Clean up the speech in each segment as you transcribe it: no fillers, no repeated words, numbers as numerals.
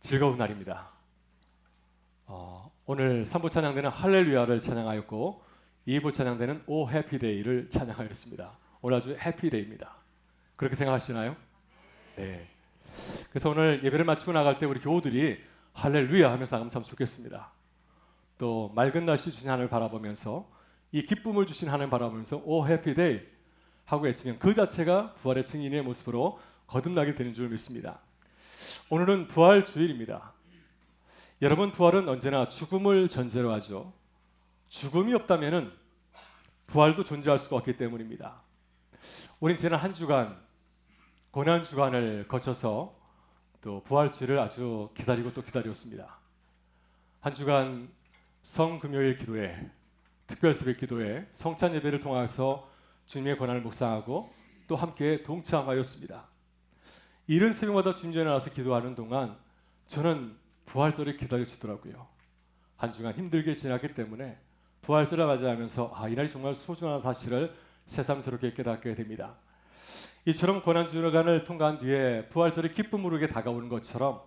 즐거운 날입니다. 오늘 3부 찬양대는 할렐루야를 찬양하였고 2부 찬양대는 오 해피데이를 찬양하였습니다. 오늘 아주 해피데이입니다. 그렇게 생각하시나요? 네. 그래서 오늘 예배를 마치고 나갈 때 우리 교우들이 할렐루야 하면서 나가면 참 좋겠습니다. 또 맑은 날씨 주신 하늘을 바라보면서 이 기쁨을 주신 하늘을 바라보면서 오 해피데이 하고 외치면 그 자체가 부활의 증인의 모습으로 거듭나게 되는 줄 믿습니다. 오늘은 부활 주일입니다. 여러분, 부활은 언제나 죽음을 전제로 하죠. 죽음이 없다면 부활도 존재할 수가 없기 때문입니다. 우린 지난 한 주간 고난 주간을 거쳐서 또 부활주일을 아주 기다리고 또 기다렸습니다. 한 주간 성금요일 기도회, 특별새벽 기도회, 성찬 예배를 통해서 주님의 고난을 묵상하고 또 함께 동참하였습니다. 이른 새벽마다 주님 전에 나와서 기도하는 동안 저는 부활절이 기다려지더라고요. 한 주간 힘들게 지났기 때문에 부활절을 맞이하면서 이날이 정말 소중한 사실을 새삼스럽게 깨닫게 됩니다. 이처럼 고난주간을 통과한 뒤에 부활절이 기쁨으로 다가오는 것처럼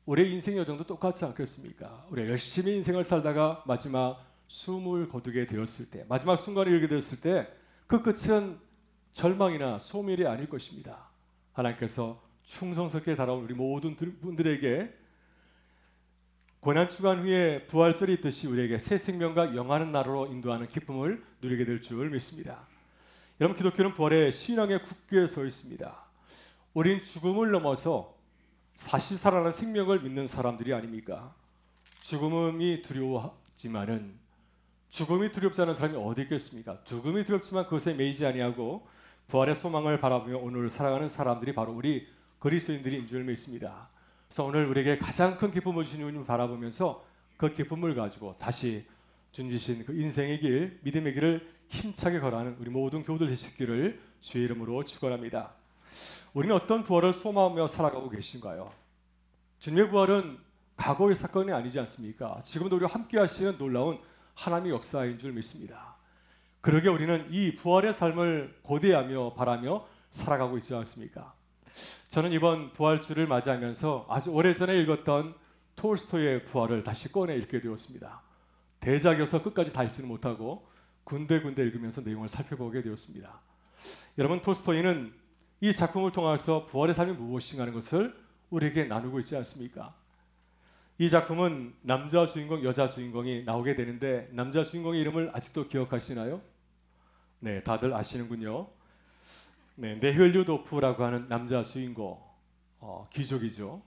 우리의 인생 여정도 똑같지 않겠습니까? 우리가 열심히 인생을 살다가 마지막 숨을 거두게 되었을 때, 마지막 순간을 이르게 되었을 때 그 끝은 절망이나 소멸이 아닐 것입니다. 하나님께서 충성스럽게 달아온 우리 모든 분들에게 고난주간 후에 부활절이 있듯이 우리에게 새 생명과 영하는 나라로 인도하는 기쁨을 누리게 될 줄 믿습니다. 여러분, 기독교는 부활의 신앙의 굳게 서 있습니다. 우린 죽음을 넘어서 다시 살아나는 생명을 믿는 사람들이 아닙니까? 죽음이 두려워하지만은 죽음이 두렵지 않은 사람이 어디 있겠습니까? 죽음이 두렵지만 그것에 매이지 아니하고 부활의 소망을 바라보며 오늘 살아가는 사람들이 바로 우리 그리스도인들인 줄 믿습니다. 그래서 오늘 우리에게 가장 큰 기쁨을 주신 주님을 바라보면서 그 기쁨을 가지고 다시 주님 주신 그 인생의 길, 믿음의 길을 힘차게 걸어가는 우리 모든 교우들 되시기를 주의 이름으로 축원합니다. 우리는 어떤 부활을 소망하며 살아가고 계신가요? 주님의 부활은 과거의 사건이 아니지 않습니까? 지금도 우리와 함께 하시는 놀라운 하나님의 역사인 줄 믿습니다. 그러게 우리는 이 부활의 삶을 고대하며 바라며 살아가고 있지 않습니까? 저는 이번 부활주를 맞이하면서 아주 오래전에 읽었던 톨스토이의 부활을 다시 꺼내 읽게 되었습니다. 대작이어서 끝까지 다 읽지는 못하고 군데군데 읽으면서 내용을 살펴보게 되었습니다. 여러분, 톨스토이는 이 작품을 통해서 부활의 삶이 무엇인가 하는 것을 우리에게 나누고 있지 않습니까? 이 작품은 남자 주인공, 여자 주인공이 나오게 되는데 남자 주인공의 이름을 아직도 기억하시나요? 네, 다들 아시는군요. 네, 네힐류도프라고 하는 남자 주인공, 귀족이죠.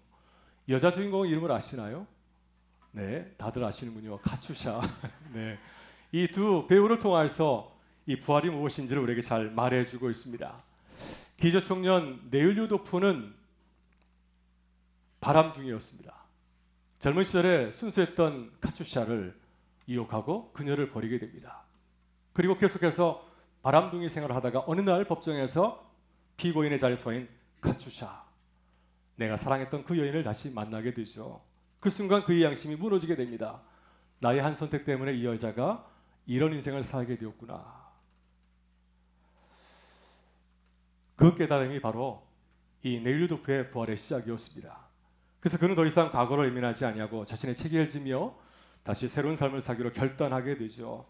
여자 주인공 이름을 아시나요? 네, 다들 아시는군요. 카츄샤. 네, 이 두 배우를 통해서 이 부활이 무엇인지를 우리에게 잘 말해주고 있습니다. 귀족 청년 네힐류도프는 바람둥이였습니다. 젊은 시절에 순수했던 카츄샤를 유혹하고 그녀를 버리게 됩니다. 그리고 계속해서 바람둥이 생활을 하다가 어느 날 법정에서 피고인의 자리에 서인 카츄샤, 내가 사랑했던 그 여인을 다시 만나게 되죠. 그 순간 그의 양심이 무너지게 됩니다. 나의 한 선택 때문에 이 여자가 이런 인생을 살게 되었구나. 그 깨달음이 바로 이 네힐류도프의 부활의 시작이었습니다. 그래서 그는 더 이상 과거를 예민하지 아니하고 자신의 책임을 지며 다시 새로운 삶을 살기로 결단하게 되죠.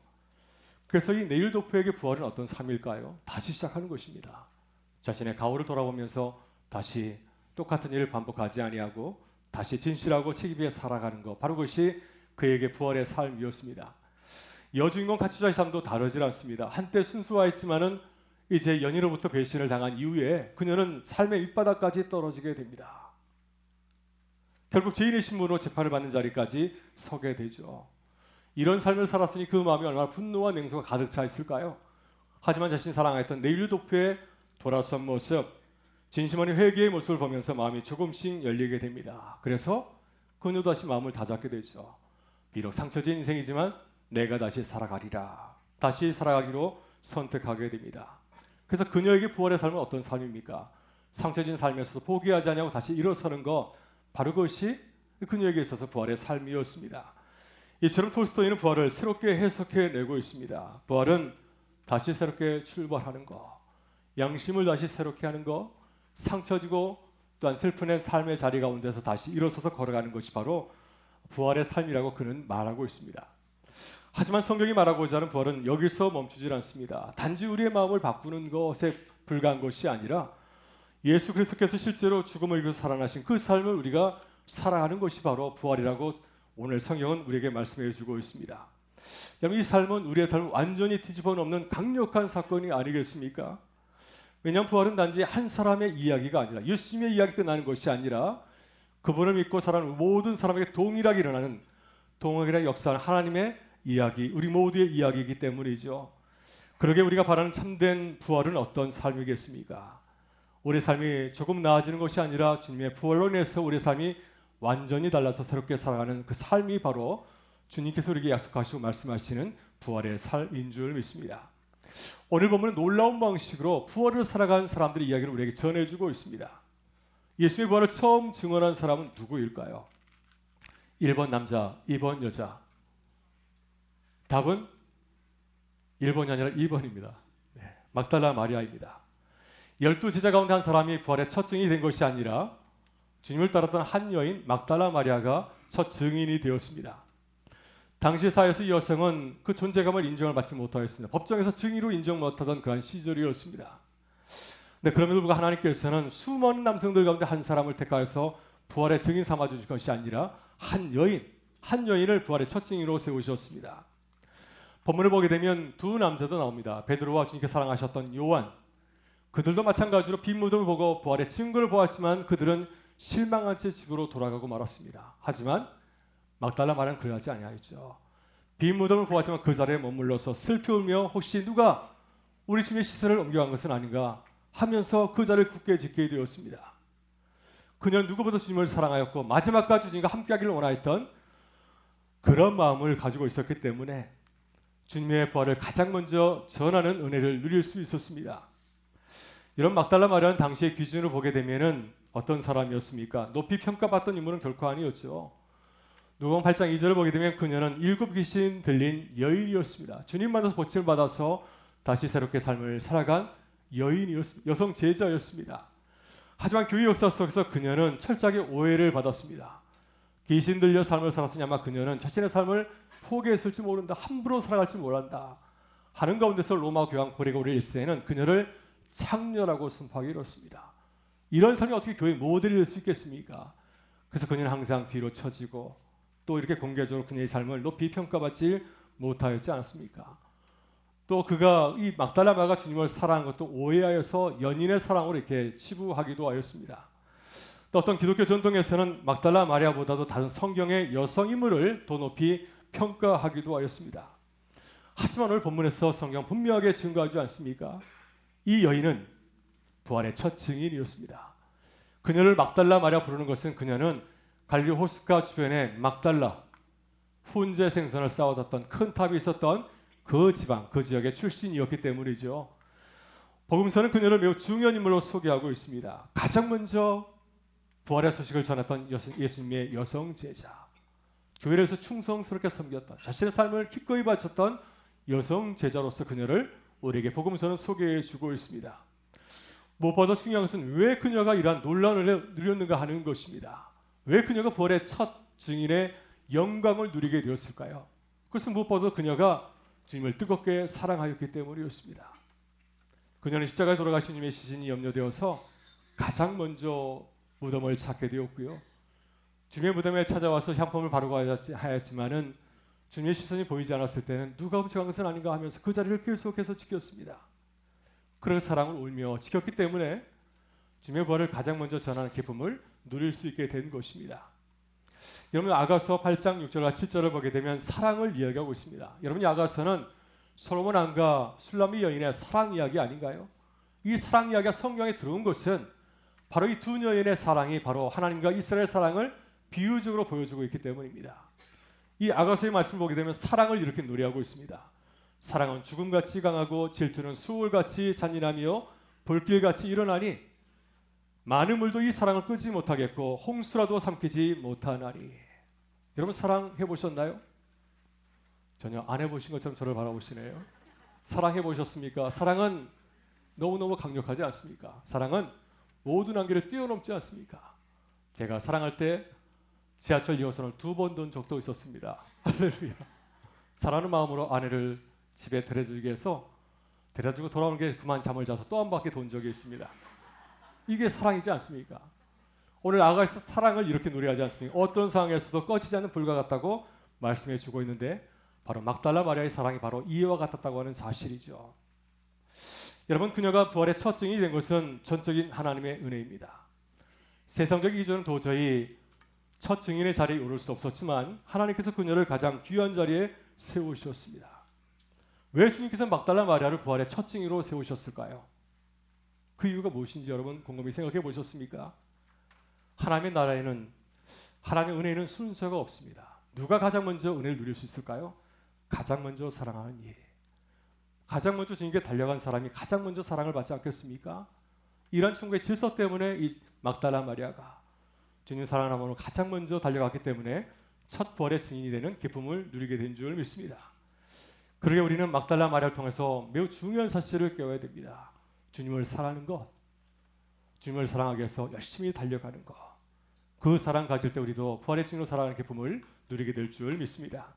그래서 이 네힐류도프에게 부활은 어떤 삶일까요? 다시 시작하는 것입니다. 자신의 과거를 돌아보면서 다시 똑같은 일을 반복하지 아니하고 다시 진실하고 책임 있게 살아가는 것, 바로 그것이 그에게 부활의 삶이었습니다. 여주인공 카츄샤의 삶도 다르지 않습니다. 한때 순수하였지만은 이제 연인으로부터 배신을 당한 이후에 그녀는 삶의 밑바닥까지 떨어지게 됩니다. 결국 죄인의 신분으로 재판을 받는 자리까지 서게 되죠. 이런 삶을 살았으니 그 마음이 얼마나 분노와 냉소가 가득 차 있을까요? 하지만 자신이 사랑했던 네힐류도프의 돌아선 모습, 진심 어린 회개의 모습을 보면서 마음이 조금씩 열리게 됩니다. 그래서 그녀도 다시 마음을 다잡게 되죠. 비록 상처진 인생이지만 내가 다시 살아가리라. 다시 살아가기로 선택하게 됩니다. 그래서 그녀에게 부활의 삶은 어떤 삶입니까? 상처진 삶에서도 포기하지 않냐고 다시 일어서는 것, 바로 그것이 그녀에게 있어서 부활의 삶이었습니다. 이처럼 톨스토이는 부활을 새롭게 해석해내고 있습니다. 부활은 다시 새롭게 출발하는 것, 양심을 다시 새롭게 하는 것, 상처지고 또한 슬픈 삶의 자리 가운데서 다시 일어서서 걸어가는 것이 바로 부활의 삶이라고 그는 말하고 있습니다. 하지만 성경이 말하고자 하는 부활은 여기서 멈추질 않습니다. 단지 우리의 마음을 바꾸는 것에 불과한 것이 아니라 예수 그리스도께서 실제로 죽음을 이기고 살아나신 그 삶을 우리가 살아가는 것이 바로 부활이라고 오늘 성경은 우리에게 말씀해 주고 있습니다. 여러분, 이 삶은 우리의 삶을 완전히 뒤집어 놓는 강력한 사건이 아니겠습니까? 왜냐하면 부활은 단지 한 사람의 이야기가 아니라 예수님의 이야기가 끝나는 것이 아니라 그분을 믿고 살아가는 모든 사람에게 동일하게 일어나는 동일하게 역사하는 하나님의 이야기, 우리 모두의 이야기이기 때문이죠. 그러게 우리가 바라는 참된 부활은 어떤 삶이겠습니까? 우리의 삶이 조금 나아지는 것이 아니라 주님의 부활로 인해서 우리의 삶이 완전히 달라서 새롭게 살아가는 그 삶이 바로 주님께서 우리에게 약속하시고 말씀하시는 부활의 삶인 줄 믿습니다. 오늘 본문은 놀라운 방식으로 부활을 살아간 사람들의 이야기를 우리에게 전해주고 있습니다. 예수님의 부활을 처음 증언한 사람은 누구일까요? 1번 남자, 2번 여자. 답은 1번이 아니라 2번입니다. 막달라 마리아입니다. 12제자 가운데 한 사람이 부활의 첫 증인이 된 것이 아니라 주님을 따랐던 한 여인 막달라 마리아가 첫 증인이 되었습니다. 당시 사회에서 이 여성은 그 존재감을 인정을 받지 못하였습니다. 법정에서 증인으로 인정 못하던 그런 시절이었습니다. 네, 그럼에도 불구하고 하나님께서는 수많은 남성들 가운데 한 사람을 택하여서 부활의 증인 삼아 주실 것이 아니라 한 여인을 부활의 첫 증인으로 세우셨습니다. 본문을 보게 되면 두 남자도 나옵니다. 베드로와 주님께 사랑하셨던 요한. 그들도 마찬가지로 빈 무덤을 보고 부활의 증거를 보았지만 그들은 실망한 채 집으로 돌아가고 말았습니다. 하지만 막달라 마리아는 그러하지 아니하였죠. 빈 무덤을 보았지만 그 자리에 머물러서 슬피 울며 혹시 누가 우리 주님의 시선을 옮겨간 것은 아닌가 하면서 그 자리를 굳게 지키게 되었습니다. 그녀는 누구보다 주님을 사랑하였고 마지막까지 주님과 함께하기를 원하였던 그런 마음을 가지고 있었기 때문에 주님의 부활을 가장 먼저 전하는 은혜를 누릴 수 있었습니다. 이런 막달라 마리아는 당시의 기준으로 보게 되면은 어떤 사람이었습니까? 높이 평가받던 인물은 결코 아니었죠. 누가복음 8장 2절을 보게 되면 그녀는 7 귀신 들린 여인이었습니다. 주님 만나서 고침을 받아서 다시 새롭게 삶을 살아간 여인이었습니다. 여성 제자였습니다. 하지만 교회 역사 속에서 그녀는 철저하게 오해를 받았습니다. 귀신 들려 삶을 살았으니 아마 그녀는 자신의 삶을 포기했을지 모른다, 함부로 살아갈지 모른다 하는 가운데서 로마 교황 고레고리 1세는 그녀를 창녀라고 선포하기 이렇습니다. 이런 삶이 어떻게 교회 모델이 될 수 있겠습니까? 그래서 그녀는 항상 뒤로 처지고 또 이렇게 공개적으로 그녀의 삶을 높이 평가받지 못하였지 않습니까? 또 그가 이 막달라 마리아가 주님을 사랑한 것도 오해하여서 연인의 사랑으로 이렇게 치부하기도 하였습니다. 또 어떤 기독교 전통에서는 막달라 마리아보다도 다른 성경의 여성 인물을 더 높이 평가하기도 하였습니다. 하지만 오늘 본문에서 성경 분명하게 증거하지 않습니까? 이 여인은 부활의 첫 증인이었습니다. 그녀를 막달라 마리아 부르는 것은 그녀는 갈릴리 호숫가 주변에 막달라 훈제 생선을 쌓아뒀던 큰 탑이 있었던 그 지방, 그 지역의 출신이었기 때문이죠. 복음서는 그녀를 매우 중요한 인물로 소개하고 있습니다. 가장 먼저 부활의 소식을 전했던 예수님의 여성 제자, 교회에서 충성스럽게 섬겼던, 자신의 삶을 기꺼이 바쳤던 여성 제자로서 그녀를 우리에게 복음서는 소개해주고 있습니다. 무엇보다 중요한 것은 왜 그녀가 이러한 놀라운 은혜를 누렸는가 하는 것입니다. 왜 그녀가 부활의 첫 증인의 영광을 누리게 되었을까요? 그것은 무엇보다 그녀가 주님을 뜨겁게 사랑하였기 때문이었습니다. 그녀는 십자가에 돌아가신 주님의 시신이 염려되어서 가장 먼저 무덤을 찾게 되었고요. 주님의 무덤에 찾아와서 향품을 바르고 하였지만은 주님의 시선이 보이지 않았을 때는 누가 훔쳐간 것은 아닌가 하면서 그 자리를 계속해서 지켰습니다. 그런 사랑을 울며 지켰기 때문에 주님의 부활을 가장 먼저 전하는 기쁨을 누릴 수 있게 된 것입니다. 여러분, 아가서 8장 6절과 7절을 보게 되면 사랑을 이야기하고 있습니다. 여러분, 이 아가서는 솔로몬 왕과 술람미 여인의 사랑 이야기 아닌가요? 이 사랑 이야기가 성경에 들어온 것은 바로 이 두 여인의 사랑이 바로 하나님과 이스라엘 사랑을 비유적으로 보여주고 있기 때문입니다. 이 아가서의 말씀을 보게 되면 사랑을 이렇게 노래하고 있습니다. 사랑은 죽음같이 강하고 질투는 수월같이 잔인하며 불길같이 일어나니 많은 물도 이 사랑을 끄지 못하겠고 홍수라도 삼키지 못하나니. 여러분, 사랑해 보셨나요? 전혀 안 해보신 것처럼 저를 바라보시네요. 사랑해 보셨습니까? 사랑은 너무너무 강력하지 않습니까? 사랑은 모든 한계를 뛰어넘지 않습니까? 제가 사랑할 때 지하철 2호선을 2번 돈 적도 있었습니다. 할렐루야. 사랑하는 마음으로 아내를 집에 데려주기 위해서 데려주고 돌아오는 게 그만 잠을 자서 또 한 바퀴 돈 적이 있습니다. 이게 사랑이지 않습니까? 오늘 아가에서 사랑을 이렇게 노래하지 않습니까? 어떤 상황에서도 꺼지지 않는 불과 같다고 말씀해 주고 있는데 바로 막달라 마리아의 사랑이 바로 이와 같았다고 하는 사실이죠. 여러분, 그녀가 부활의 첫 증인이 된 것은 전적인 하나님의 은혜입니다. 세상적인 기준은 도저히 첫 증인의 자리에 오를 수 없었지만 하나님께서 그녀를 가장 귀한 자리에 세우셨습니다. 왜 주님께서 막달라 마리아를 부활의 첫 증인으로 세우셨을까요? 그 이유가 무엇인지 여러분 곰곰이 생각해 보셨습니까? 하나님의 나라에는, 하나님의 은혜에는 순서가 없습니다. 누가 가장 먼저 은혜를 누릴 수 있을까요? 가장 먼저 사랑하는 이, 가장 먼저 주님께 달려간 사람이 가장 먼저 사랑을 받지 않겠습니까? 이런 천국의 질서 때문에 이 막달라 마리아가 주님 사랑하는 가장 먼저 달려갔기 때문에 첫 부활의 증인이 되는 기쁨을 누리게 된 줄 믿습니다. 그러게 우리는 막달라 마리아를 통해서 매우 중요한 사실을 깨워야 됩니다. 주님을 사랑하는 것, 주님을 사랑하기 위해서 열심히 달려가는 것, 그 사랑 가질 때 우리도 부활의 증인으로 살아가는 기쁨을 누리게 될 줄 믿습니다.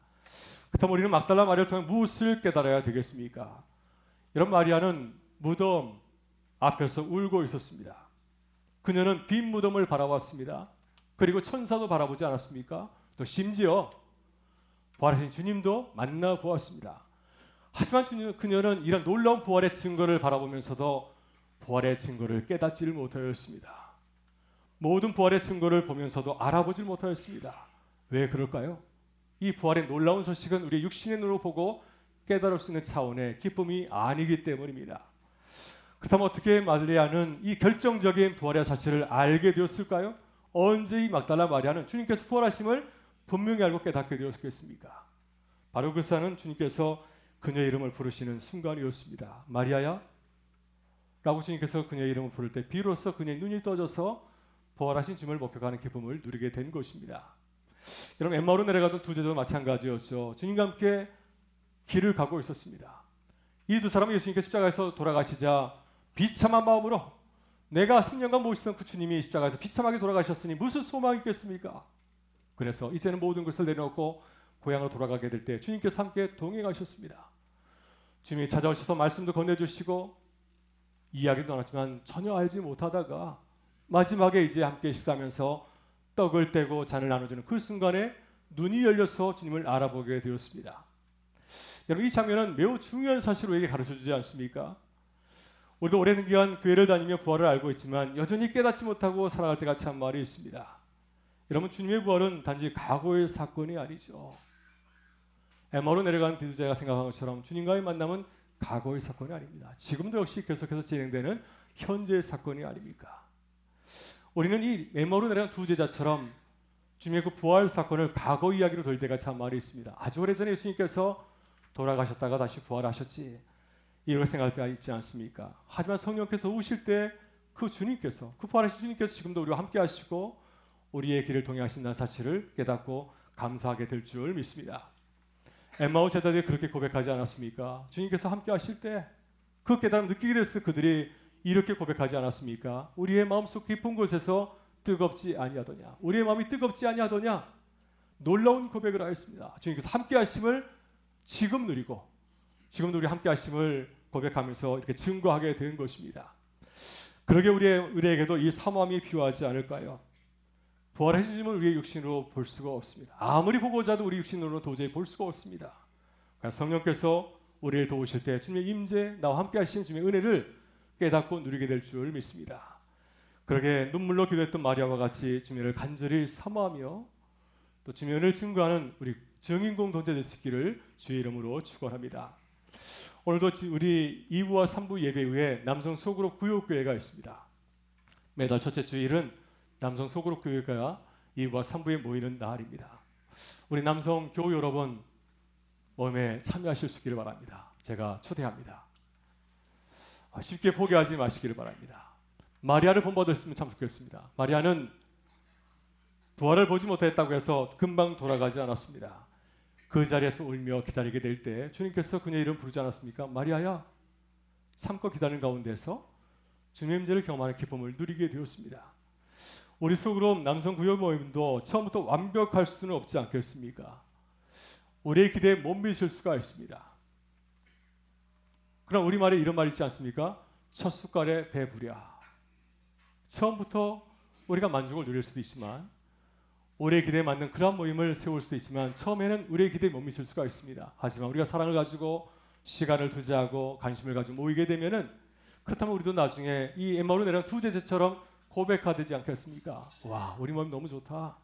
그렇다면 우리는 막달라 마리아를 통해 무엇을 깨달아야 되겠습니까? 이런 마리아는 무덤 앞에서 울고 있었습니다. 그녀는 빈 무덤을 바라봤습니다. 그리고 천사도 바라보지 않았습니까? 또 심지어 부활하신 주님도 만나보았습니다. 하지만 그녀는 이런 놀라운 부활의 증거를 바라보면서도 부활의 증거를 깨닫지를 못하였습니다. 모든 부활의 증거를 보면서도 알아보질 못하였습니다. 왜 그럴까요? 이 부활의 놀라운 소식은 우리의 육신의 눈으로 보고 깨달을 수 있는 차원의 기쁨이 아니기 때문입니다. 그렇다면 어떻게 마리아는 이 결정적인 부활의 사실을 알게 되었을까요? 언제 이 막달라 마리아는 주님께서 부활하심을 분명히 알고 깨닫게 되었겠습니까? 바로 그 사는 주님께서 그녀의 이름을 부르시는 순간이었습니다. 마리아야? 라고 주님께서 그녀의 이름을 부를 때 비로소 그녀의 눈이 떠져서 부활하신 주님을 목격하는 기쁨을 누리게 된 것입니다. 여러분, 엠마오로 내려가던 두 제자도 마찬가지였죠. 주님과 함께 길을 가고 있었습니다. 이 두 사람은 예수님께서 십자가에서 돌아가시자 비참한 마음으로 내가 3년간 모시던 그 주님이 십자가에서 비참하게 돌아가셨으니 무슨 소망이 있겠습니까? 그래서 이제는 모든 것을 내려놓고 고향으로 돌아가게 될 때 주님께서 함께 동행하셨습니다. 주님이 찾아오셔서 말씀도 건네주시고 이야기도 나눴지만 전혀 알지 못하다가 마지막에 이제 함께 식사하면서 떡을 떼고 잔을 나눠주는 그 순간에 눈이 열려서 주님을 알아보게 되었습니다. 여러분, 이 장면은 매우 중요한 사실을 우리에게 가르쳐주지 않습니까? 우리도 오랜 기간 교회를 다니며 부활을 알고 있지만 여전히 깨닫지 못하고 살아갈 때가 참 많이 있습니다. 여러분, 주님의 부활은 단지 과거의 사건이 아니죠. 엠마오로 내려간 디두제가 생각한 것처럼 주님과의 만남은 과거의 사건이 아닙니다. 지금도 역시 계속해서 진행되는 현재의 사건이 아닙니까? 우리는 이 엠마오로 내려간 두 제자처럼 주님의 그 부활 사건을 과거 이야기로 돌릴 때가 참 많이 있습니다. 아주 오래전에 예수님께서 돌아가셨다가 다시 부활하셨지, 이렇게 생각할 때가 있지 않습니까? 하지만 성령께서 오실 때 그 주님께서, 그 부활하신 주님께서 지금도 우리와 함께 하시고 우리의 길을 통해 하신다는 사실을 깨닫고 감사하게 될 줄 믿습니다. 엠마오 제자들이 그렇게 고백하지 않았습니까? 주님께서 함께 하실 때 그 깨달음을 느끼게 됐을 때 그들이 이렇게 고백하지 않았습니까? 우리의 마음속 깊은 곳에서 뜨겁지 아니하더냐, 우리의 마음이 뜨겁지 아니하더냐, 놀라운 고백을 하였습니다. 주님께서 함께 하심을 지금 누리고 지금도 우리 함께 하심을 고백하면서 이렇게 증거하게 된 것입니다. 그러게 우리에게도 이 사모함이 필요하지 않을까요? 부활하신 주님을 우리의 육신으로 볼 수가 없습니다. 아무리 보고자 해도 우리 육신으로는 도저히 볼 수가 없습니다. 성령께서 우리를 도우실 때 주님의 임재, 나와 함께 하시는 주님의 은혜를 깨닫고 누리게 될 줄 믿습니다. 그러게 눈물로 기도했던 마리아와 같이 주님을 간절히 사모하며 또 주님의 은혜를 증거하는 우리 증인공 동체 될 수 있기를 주의 이름으로 축원합니다. 오늘도 우리 2부와 3부 예배 후에 남성 소그룹 구역교회가 있습니다. 매달 첫째 주일은 남성 소그룹 교회가 2부와 3부에 모이는 날입니다. 우리 남성 교우 여러분 모임에 참여하실 수 있기를 바랍니다. 제가 초대합니다. 쉽게 포기하지 마시기를 바랍니다. 마리아를 본받았으면 참 좋겠습니다. 마리아는 부활을 보지 못했다고 해서 금방 돌아가지 않았습니다. 그 자리에서 울며 기다리게 될 때 주님께서 그녀의 이름 부르지 않았습니까? 마리아야. 참고 기다리는 가운데서 주님의 임재를 경험하는 기쁨을 누리게 되었습니다. 우리 소그룹 남성 구역 모임도 처음부터 완벽할 수는 없지 않겠습니까? 우리의 기대에 못 미칠 수가 있습니다. 그럼 우리말에 이런 말이 있지 않습니까? 첫 숟갈에 배부랴. 처음부터 우리가 만족을 누릴 수도 있지만 우리의 기대에 맞는 그런 모임을 세울 수도 있지만 처음에는 우리의 기대에 못 미칠 수가 있습니다. 하지만 우리가 사랑을 가지고 시간을 투자하고 관심을 가지고 모이게 되면은 그렇다면 우리도 나중에 이 엠마오로 내려간 두 제자처럼 고백하되지 않겠습니까? 와, 우리 모임 너무 좋다.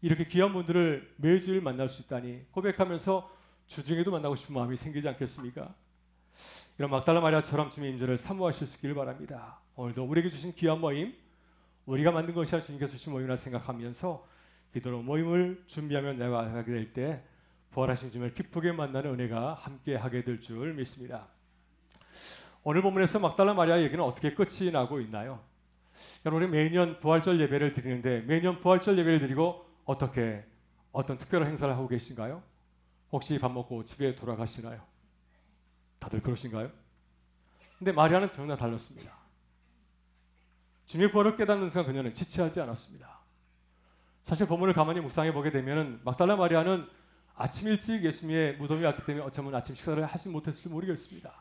이렇게 귀한 분들을 매주일 만날 수 있다니 고백하면서 주중에도 만나고 싶은 마음이 생기지 않겠습니까? 이런 막달라 마리아처럼 주님의 임재를 사모하실 수 있기를 바랍니다. 오늘도 우리에게 주신 귀한 모임, 우리가 만든 것이 아니라 주님께서 주신 모임이라 생각하면서 기도로 모임을 준비하며 나아가게 될 때 부활하신 주님을 기쁘게 만나는 은혜가 함께하게 될 줄 믿습니다. 오늘 본문에서 막달라 마리아 얘기는 어떻게 끝이 나고 있나요? 여러분, 우리 매년 부활절 예배를 드리는데 매년 부활절 예배를 드리고 어떤 특별한 행사를 하고 계신가요? 혹시 밥 먹고 집에 돌아가시나요? 다들 그러신가요? 근데 마리아는 전혀 달랐습니다. 주님의 부활을 깨닫는 순간 그녀는 지체하지 않았습니다. 사실 본문을 가만히 묵상해 보게 되면 막달라 마리아는 아침 일찍 예수님의 무덤에 왔기 때문에 어쩌면 아침 식사를 하지 못했을지 모르겠습니다.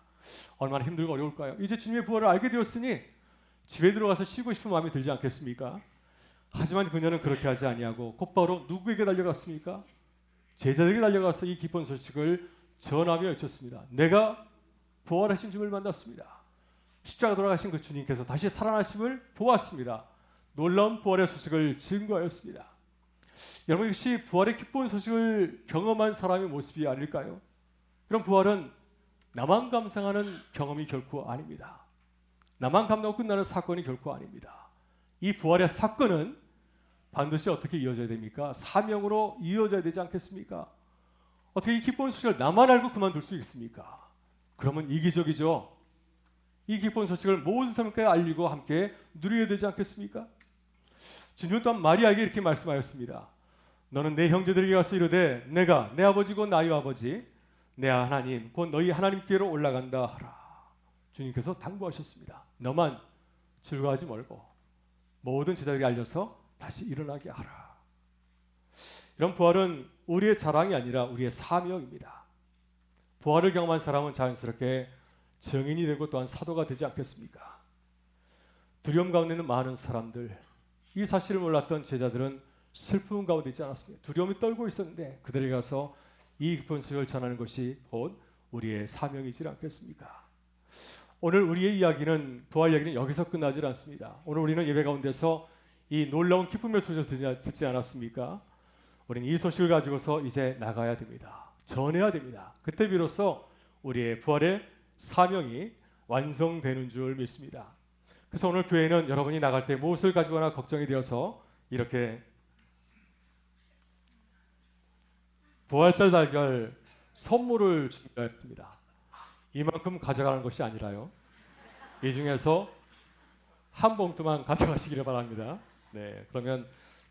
얼마나 힘들고 어려울까요? 이제 주님의 부활을 알게 되었으니 집에 들어가서 쉬고 싶은 마음이 들지 않겠습니까? 하지만 그녀는 그렇게 하지 아니하고 곧바로 누구에게 달려갔습니까? 제자들에게 달려가서 이 기쁜 소식을 전하며 외쳤습니다. 내가 부활하신 주님을 만났습니다. 십자가 돌아가신 그 주님께서 다시 살아나심을 보았습니다. 놀라운 부활의 소식을 증거하였습니다. 여러분, 이것이 부활의 기쁜 소식을 경험한 사람의 모습이 아닐까요? 그럼 부활은 나만 감상하는 경험이 결코 아닙니다. 나만 감당하고 끝나는 사건이 결코 아닙니다. 이 부활의 사건은 반드시 어떻게 이어져야 됩니까? 사명으로 이어져야 되지 않겠습니까? 어떻게 이 기쁜 소식을 나만 알고 그만둘 수 있습니까? 그러면 이기적이죠. 이 기쁜 소식을 모든 사람께 알리고 함께 누려야 되지 않겠습니까? 주님은 또한 마리아에게 이렇게 말씀하였습니다. 너는 내 형제들에게 가서 이르되 내가 내 아버지고 나의 아버지 내 하나님 곧 너희 하나님께로 올라간다 하라. 주님께서 당부하셨습니다. 너만 즐거워하지 말고 모든 제자들에게 알려서 다시 일어나게 하라. 이런 부활은 우리의 자랑이 아니라 우리의 사명입니다. 부활을 경험한 사람은 자연스럽게 증인이 되고 또한 사도가 되지 않겠습니까? 두려움 가운데 있는 많은 사람들, 이 사실을 몰랐던 제자들은 슬픔 가운데 있지 않았습니다. 두려움이 떨고 있었는데 그들에게 가서 이 기쁜 소식을 전하는 것이 곧 우리의 사명이지 않겠습니까? 오늘 우리의 이야기는 부활 이야기는 여기서 끝나지 않습니다. 오늘 우리는 예배 가운데서 이 놀라운 기쁨의 소식을 듣지 않았습니까? 우리는 이 소식을 가지고서 이제 나가야 됩니다. 전해야 됩니다. 그때 비로소 우리의 부활의 사명이 완성되는 줄 믿습니다. 그래서 오늘 교회는 여러분이 나갈 때 무엇을 가지거나 걱정이 되어서 이렇게 부활절 달걀 선물을 준비했습니다. 이만큼 가져가는 것이 아니라요. 이 중에서 한 봉투만 가져가시기를 바랍니다. 네, 그러면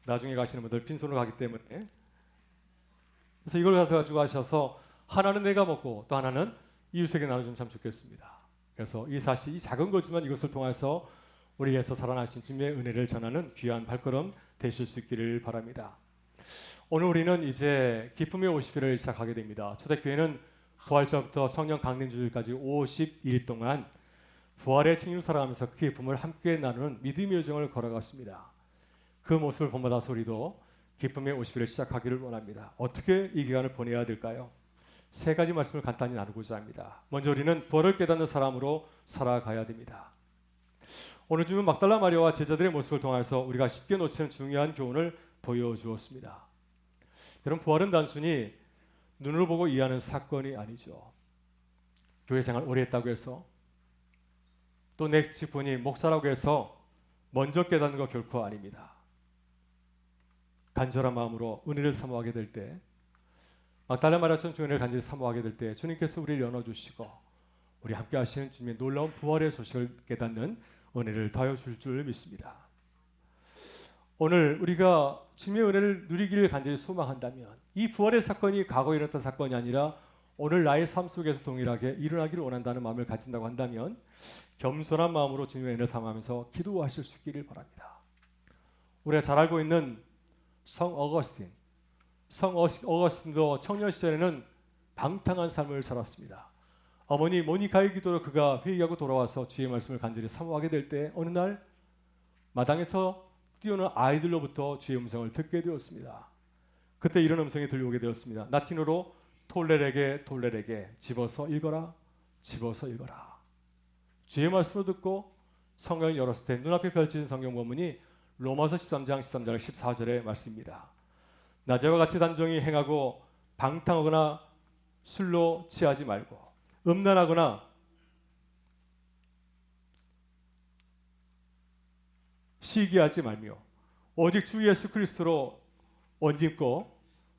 나중에 가시는 분들 빈손으로 가기 때문에 그래서 이걸 가져가지고 가셔서 하나는 내가 먹고 또 하나는 이웃에게 나눠주면 참 좋겠습니다. 그래서 이 사실 이 작은 거지만 이것을 통해서 우리에서 살아나신 주님의 은혜를 전하는 귀한 발걸음 되실 수 있기를 바랍니다. 오늘 우리는 이제 기쁨의 50일을 시작하게 됩니다. 초대교회는 부활절부터 성령 강림주일까지 50일 동안 부활의 증인으로 살아가면서 그 기쁨을 함께 나누는 믿음의 여정을 걸어갔습니다. 그 모습을 본받아서 우리도 기쁨의 50일을 시작하기를 원합니다. 어떻게 이 기간을 보내야 될까요? 세 가지 말씀을 간단히 나누고자 합니다. 먼저 우리는 부활을 깨닫는 사람으로 살아가야 됩니다. 오늘 주님은 막달라 마리아와 제자들의 모습을 통해서 우리가 쉽게 놓치는 중요한 교훈을 보여주었습니다. 여러분, 부활은 단순히 눈으로 보고 이해하는 사건이 아니죠. 교회 생활 오래 했다고 해서 또 내 직분이 목사라고 해서 먼저 깨닫는 거 결코 아닙니다. 간절한 마음으로 은혜를 사모하게 될 때, 막달라 마리아처럼 은혜를 간절히 사모하게 될 때 주님께서 우리를 열어주시고 우리 함께 하시는 주님의 놀라운 부활의 소식을 깨닫는 은혜를 더하여 줄 줄 믿습니다. 오늘 우리가 주님의 은혜를 누리기를 간절히 소망한다면 이 부활의 사건이 과거에 일어났던 사건이 아니라 오늘 나의 삶 속에서 동일하게 일어나기를 원한다는 마음을 가진다고 한다면 겸손한 마음으로 주님의 은혜를 삼하면서 기도하실 수 있기를 바랍니다. 우리가 잘 알고 있는 성 어거스틴도 청년 시절에는 방탕한 삶을 살았습니다. 어머니 모니카의 기도로 그가 회개하고 돌아와서 주의 말씀을 간절히 사모하게 될 때 어느 날 마당에서 뛰어오는 아이들로부터 주의 음성을 듣게 되었습니다. 그때 이런 음성이 들려오게 되었습니다. 라틴어로 톨레레게 집어서 읽어라. 주의 말씀을 듣고 성경을 열었을 때 눈앞에 펼쳐진 성경 본문이 로마서 13장 14절의 말씀입니다. 낮에와 같이 단정히 행하고 방탕하거나 술로 취하지 말고 음란하거나 시기하지 말며 오직 주 예수 그리스도로 옷 입고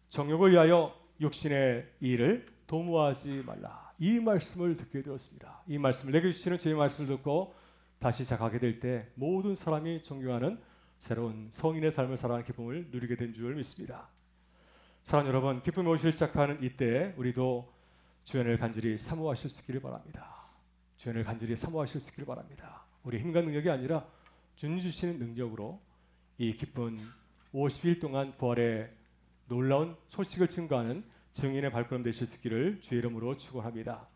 정욕을 위하여 육신의 일을 도모하지 말라. 이 말씀을 듣게 되었습니다. 이 말씀을 내게 주시는 주의 말씀을 듣고 다시 시작하게 될 때 모든 사람이 존경하는 새로운 성인의 삶을 살아가는 기쁨을 누리게 된 줄 믿습니다. 사랑하는 여러분, 기쁨이 오시기 시작하는 이때 우리도 주연을 간절히 사모하실 수 있기를 바랍니다. 주연을 간절히 사모하실 수 있기를 바랍니다. 우리 힘과 능력이 아니라 주님 주시는 능력으로 이 기쁜 50일 동안 부활의 놀라운 소식을 증거하는 증인의 발걸음 되실 수 있기를 주의 이름으로 축원합니다.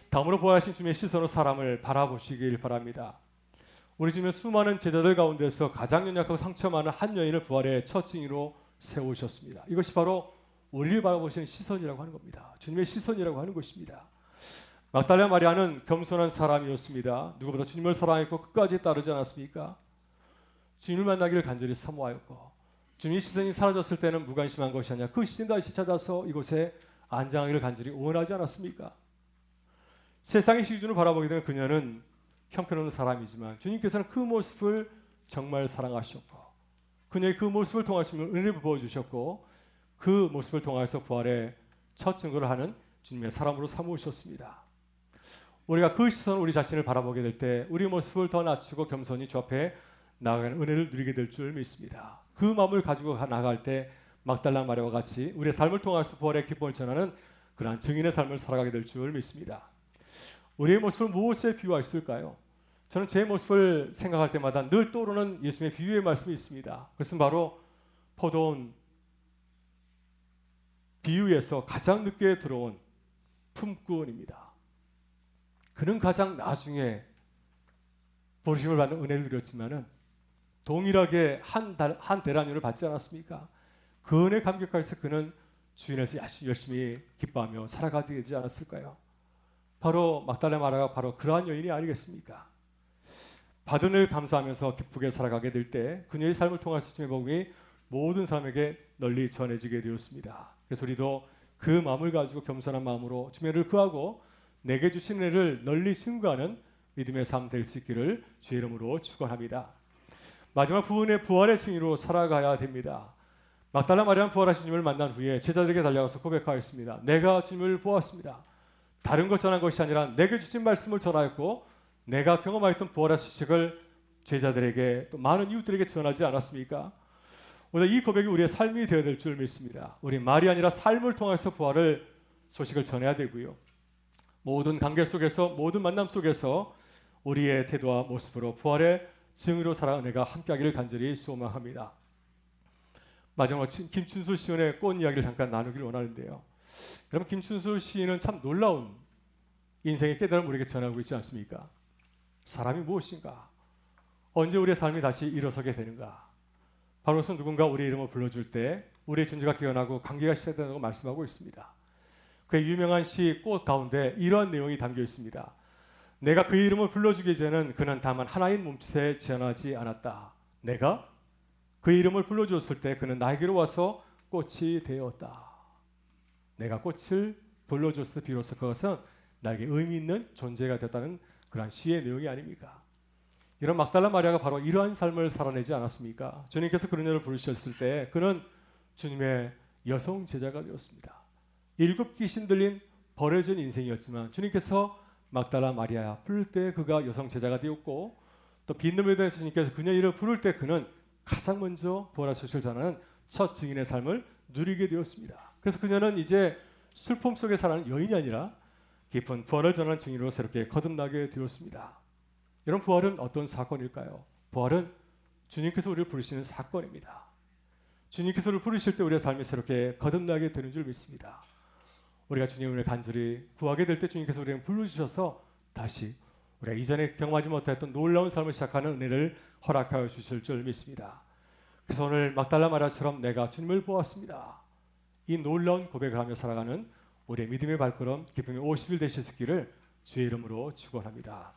다음으로 부활하신 주님의 시선으로 사람을 바라보시길 바랍니다. 우리 주님은 수많은 제자들 가운데서 가장 연약하고 상처 많은 한 여인을 부활의 첫 증인으로 세우셨습니다. 이것이 바로 우리를 바라보시는 시선이라고 하는 겁니다. 주님의 시선이라고 하는 것입니다. 막달라 마리아는 겸손한 사람이었습니다. 누구보다 주님을 사랑했고 끝까지 따르지 않았습니까? 주님을 만나기를 간절히 사모하였고 주님의 시선이 사라졌을 때는 무관심한 것이 아니라 그 시선 다시 찾아서 이곳에 안장하기를 간절히 원하지 않았습니까? 세상의 시기준을 바라보게 되면 그녀는 형편없는 사람이지만 주님께서는 그 모습을 정말 사랑하셨고 그녀의 그 모습을 통하시며 은혜를 부어주셨고 그 모습을 통해서 부활의 첫 증거를 하는 주님의 사람으로 삼으셨습니다. 우리가 그 시선으로 우리 자신을 바라보게 될 때 우리 모습을 더 낮추고 겸손히 주 앞에 나아가는 은혜를 누리게 될 줄 믿습니다. 그 마음을 가지고 나아갈 때 막달라 마리아와 같이 우리의 삶을 통해서 부활의 기쁨을 전하는 그러한 증인의 삶을 살아가게 될 줄 믿습니다. 우리의 모습을 무엇에 비유했을까요? 저는 제 모습을 생각할 때마다 늘 떠오르는 예수님의 비유의 말씀이 있습니다. 그것은 바로 포도원 비유에서 가장 늦게 들어온 품꾼입니다. 그는 가장 나중에 부르심을 받는 은혜를 누렸지만은 동일하게 한 대란윤을 받지 않았습니까? 그 은혜 감격하여서 그는 주인에서 열심히 기뻐하며 살아가게 되지 않았을까요? 바로 막달라 마리아가 바로 그러한 여인이 아니겠습니까? 받은 은혜를 감사하면서 기쁘게 살아가게 될 때 그녀의 삶을 통해서 주님의 복음이 모든 사람에게 널리 전해지게 되었습니다. 그래서 우리도 그 마음을 가지고 겸손한 마음으로 주님의 은혜를 구하고 내게 주신 은혜를 널리 증거하는 믿음의 삶 될 수 있기를 주의 이름으로 축원합니다. 마지막 부활의 증인으로 살아가야 됩니다. 막달라 마리아는 부활하신 주님을 만난 후에 제자들에게 달려가서 고백하였습니다. 내가 주님을 보았습니다. 다른 것 전한 것이 아니라 내게 주신 말씀을 전하였고 내가 경험하였던 부활의 소식을 제자들에게 또 많은 이웃들에게 전하지 않았습니까? 오늘 이 고백이 우리의 삶이 되어야 될 줄 믿습니다. 우리 말이 아니라 삶을 통해서 부활을 소식을 전해야 되고요. 모든 관계 속에서 모든 만남 속에서 우리의 태도와 모습으로 부활의 증인으로 살아가는 은혜가 함께하기를 간절히 소망합니다. 마지막으로 김춘수 시인의 꽃 이야기를 잠깐 나누기를 원하는데요. 여러분 김춘수 시인은 참 놀라운 인생의 깨달음을 우리에게 전하고 있지 않습니까? 사람이 무엇인가? 언제 우리의 삶이 다시 일어서게 되는가? 바로 그것은 누군가 우리의 이름을 불러줄 때 우리의 존재가 깨어나고 관계가 시작된다고 말씀하고 있습니다. 그의 유명한 시 꽃 가운데 이러한 내용이 담겨 있습니다. 내가 그의 이름을 불러주기 전에는 그는 다만 하나인 몸짓에 지어나지 않았다. 내가 그의 이름을 불러주었을 때 그는 나에게로 와서 꽃이 되었다. 내가 꽃을 불러줬을 때 비로소 그것은 나에게 의미 있는 존재가 되었다는 그런 시의 내용이 아닙니까? 이런 막달라 마리아가 바로 이러한 삶을 살아내지 않았습니까? 주님께서 그녀를 부르셨을 때 그는 주님의 여성 제자가 되었습니다. 7 귀신 들린 버려진 인생이었지만 주님께서 막달라 마리아야 부를 때 그가 여성 제자가 되었고 또 빈놈에 대해서 주님께서 그녀 이름을 부를 때 그는 가장 먼저 부활의 소식을 전하는 첫 증인의 삶을 누리게 되었습니다. 그래서 그녀는 이제 슬픔 속에 살아가는 여인이 아니라 깊은 부활을 전하는 증인으로 새롭게 거듭나게 되었습니다. 여러분, 부활은 어떤 사건일까요? 부활은 주님께서 우리를 부르시는 사건입니다. 주님께서 우리를 부르실 때 우리의 삶이 새롭게 거듭나게 되는 줄 믿습니다. 우리가 주님을 간절히 구하게 될 때 주님께서 우리를 불러주셔서 다시 우리가 이전에 경험하지 못했던 놀라운 삶을 시작하는 은혜를 허락하여 주실 줄 믿습니다. 그래서 오늘 막달라 마리아처럼 내가 주님을 보았습니다, 이 놀라운 고백을 하며 살아가는 우리의 믿음의 발걸음 기쁨의 50일 되실 수 있기를 주의 이름으로 축원합니다.